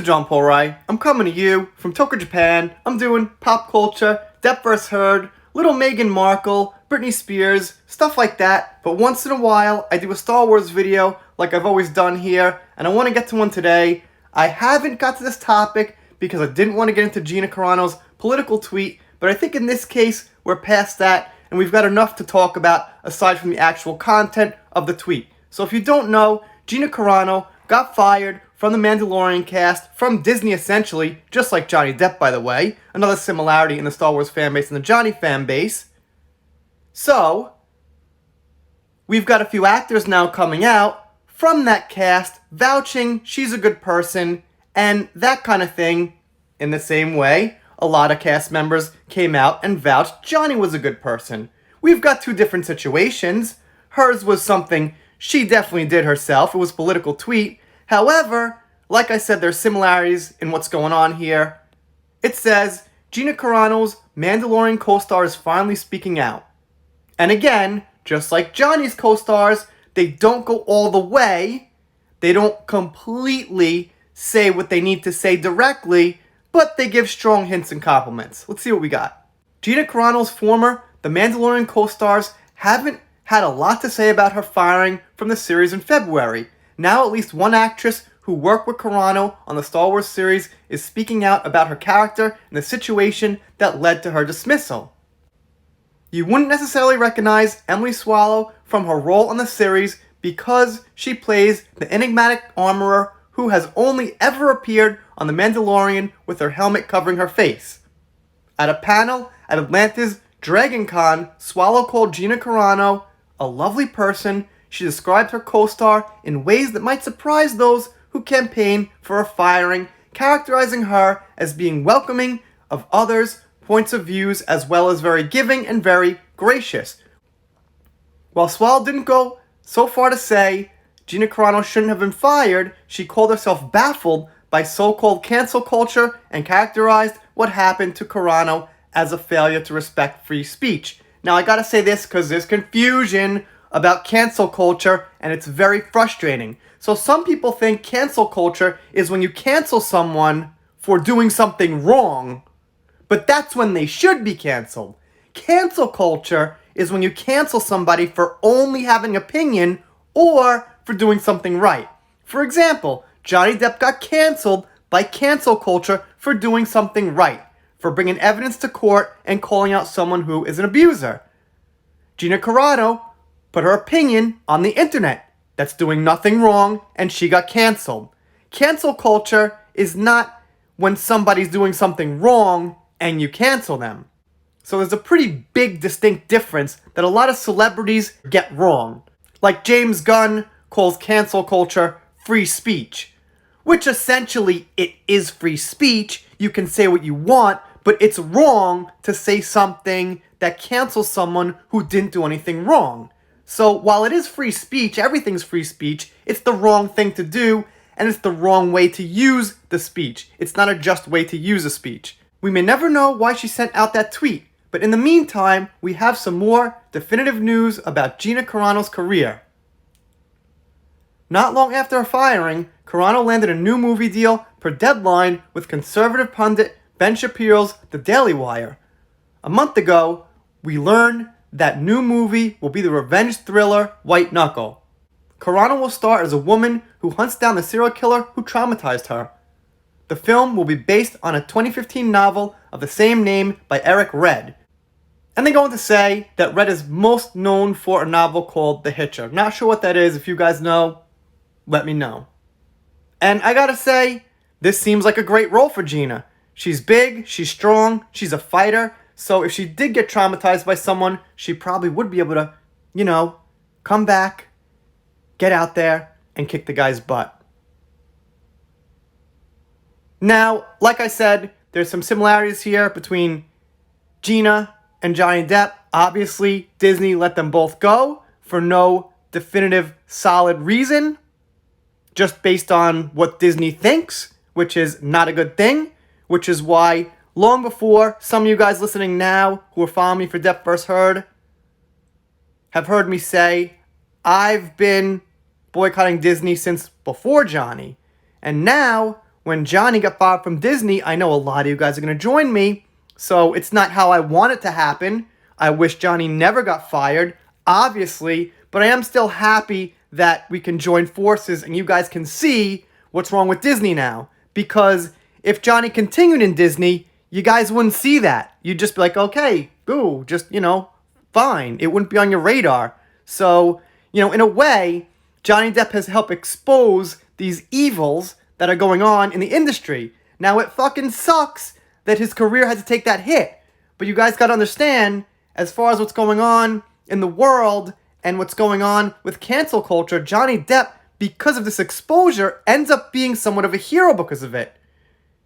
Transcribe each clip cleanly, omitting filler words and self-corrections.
John Paul Rai. I'm coming to you from Tokyo, Japan. I'm doing pop culture, Depp vs. Heard, little Meghan Markle, Britney Spears, stuff like that. But once in a while, I do a Star Wars video like I've always done here, and I want to get to one today. I haven't got to this topic because I didn't want to get into Gina Carano's political tweet, but I think in this case, we're past that, and we've got enough to talk about aside from the actual content of the tweet. So if you don't know, Gina Carano got fired from the Mandalorian cast, from Disney essentially, just like Johnny Depp, by the way. Another similarity in the Star Wars fan base and the Johnny fan base. So, we've got a few actors now coming out from that cast, vouching she's a good person, and that kind of thing. In the same way, a lot of cast members came out and vouched Johnny was a good person. We've got two different situations. Hers was something she definitely did herself. It was a political tweet. However, like I said, there's similarities in what's going on here. It says, Gina Carano's Mandalorian co-star is finally speaking out. And again, just like Johnny's co-stars, they don't go all the way. They don't completely say what they need to say directly, but they give strong hints and compliments. Let's see what we got. Gina Carano's former The Mandalorian co-stars haven't had a lot to say about her firing from the series in February. Now at least one actress who worked with Carano on the Star Wars series is speaking out about her character and the situation that led to her dismissal. You wouldn't necessarily recognize Emily Swallow from her role on the series because she plays the enigmatic armorer who has only ever appeared on The Mandalorian with her helmet covering her face. At a panel at Atlanta's Dragon Con, Swallow called Gina Carano a lovely person. She described her co-star in ways that might surprise those who campaign for her firing, characterizing her as being welcoming of others' points of views as well as very giving and very gracious. While Swallow didn't go so far to say Gina Carano shouldn't have been fired, she called herself baffled by so-called cancel culture and characterized what happened to Carano as a failure to respect free speech. Now I gotta say this because there's confusion about cancel culture, and it's very frustrating. So some people think cancel culture is when you cancel someone for doing something wrong, but that's when they should be canceled. Cancel culture is when you cancel somebody for only having an opinion or for doing something right. For example, Johnny Depp got canceled by cancel culture for doing something right, for bringing evidence to court and calling out someone who is an abuser. Gina Carano put her opinion on the internet. That's doing nothing wrong, and she got canceled. Cancel culture is not when somebody's doing something wrong and you cancel them. So there's a pretty big distinct difference that a lot of celebrities get wrong. Like James Gunn calls cancel culture free speech, which essentially it is free speech. You can say what you want, but it's wrong to say something that cancels someone who didn't do anything wrong. So while it is free speech, everything's free speech, it's the wrong thing to do, and it's the wrong way to use the speech. It's not a just way to use a speech. We may never know why she sent out that tweet, but in the meantime, we have some more definitive news about Gina Carano's career. Not long after her firing, Carano landed a new movie deal per Deadline with conservative pundit Ben Shapiro's The Daily Wire. A month ago, we learned that new movie will be the revenge thriller White Knuckle. Carano will star as a woman who hunts down the serial killer who traumatized her. The film will be based on a 2015 novel of the same name by Eric Red. And they go on to say that Red is most known for a novel called The Hitcher. Not sure what that is. If you guys know, let me know. And I gotta say, this seems like a great role for Gina. She's big, she's strong, she's a fighter. So if she did get traumatized by someone, she probably would be able to, come back, get out there, and kick the guy's butt. Now, like I said, there's some similarities here between Gina and Johnny Depp. Obviously, Disney let them both go for no definitive, solid reason, just based on what Disney thinks, which is not a good thing, which is why long before some of you guys listening now who are following me for Depp vs. Heard have heard me say, I've been boycotting Disney since before Johnny. And now, when Johnny got fired from Disney, I know a lot of you guys are going to join me, so it's not how I want it to happen. I wish Johnny never got fired, obviously, but I am still happy that we can join forces and you guys can see what's wrong with Disney now. Because if Johnny continued in Disney, you guys wouldn't see that. You'd just be like, okay, ooh, just, fine. It wouldn't be on your radar. So, in a way, Johnny Depp has helped expose these evils that are going on in the industry. Now, it fucking sucks that his career had to take that hit. But you guys gotta understand, as far as what's going on in the world and what's going on with cancel culture, Johnny Depp, because of this exposure, ends up being somewhat of a hero because of it.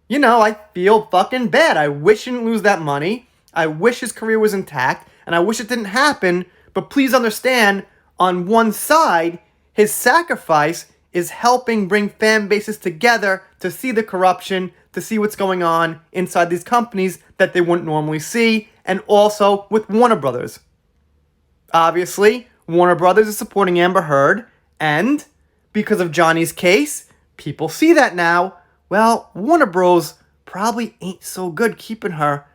I feel fucking bad. I wish he didn't lose that money. I wish his career was intact, and I wish it didn't happen. But please understand, on one side, his sacrifice is helping bring fan bases together to see the corruption, to see what's going on inside these companies that they wouldn't normally see, and also with Warner Brothers. Obviously, Warner Brothers is supporting Amber Heard, and because of Johnny's case, people see that now. Well, Warner Bros. Probably ain't so good keeping her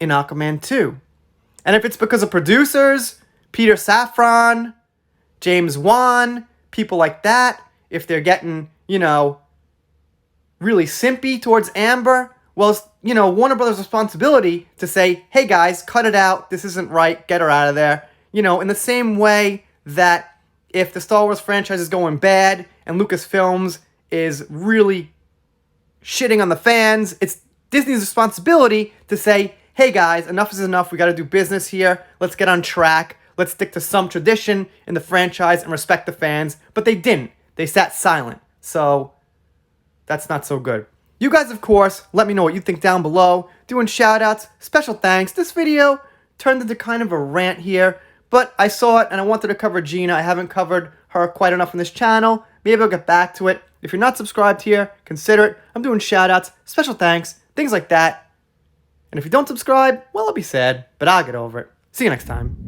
in Aquaman 2. And if it's because of producers, Peter Safran, James Wan, people like that, if they're getting, really simpy towards Amber, well, it's, Warner Brothers' responsibility to say, hey guys, cut it out, this isn't right, get her out of there. In the same way that if the Star Wars franchise is going bad and Lucasfilms is really shitting on the fans, it's Disney's responsibility to say, hey guys, enough is enough, we gotta do business here, let's get on track, let's stick to some tradition in the franchise and respect the fans. But they didn't. They sat silent. So that's not so good. You guys, of course, let me know what you think down below. Doing shout-outs, special thanks. This video turned into kind of a rant here, but I saw it and I wanted to cover Gina. I haven't covered her quite enough on this channel. Maybe I'll get back to it. If you're not subscribed here, consider it. I'm doing shout-outs, special thanks, things like that. And if you don't subscribe, well, I'll be sad, but I'll get over it. See you next time.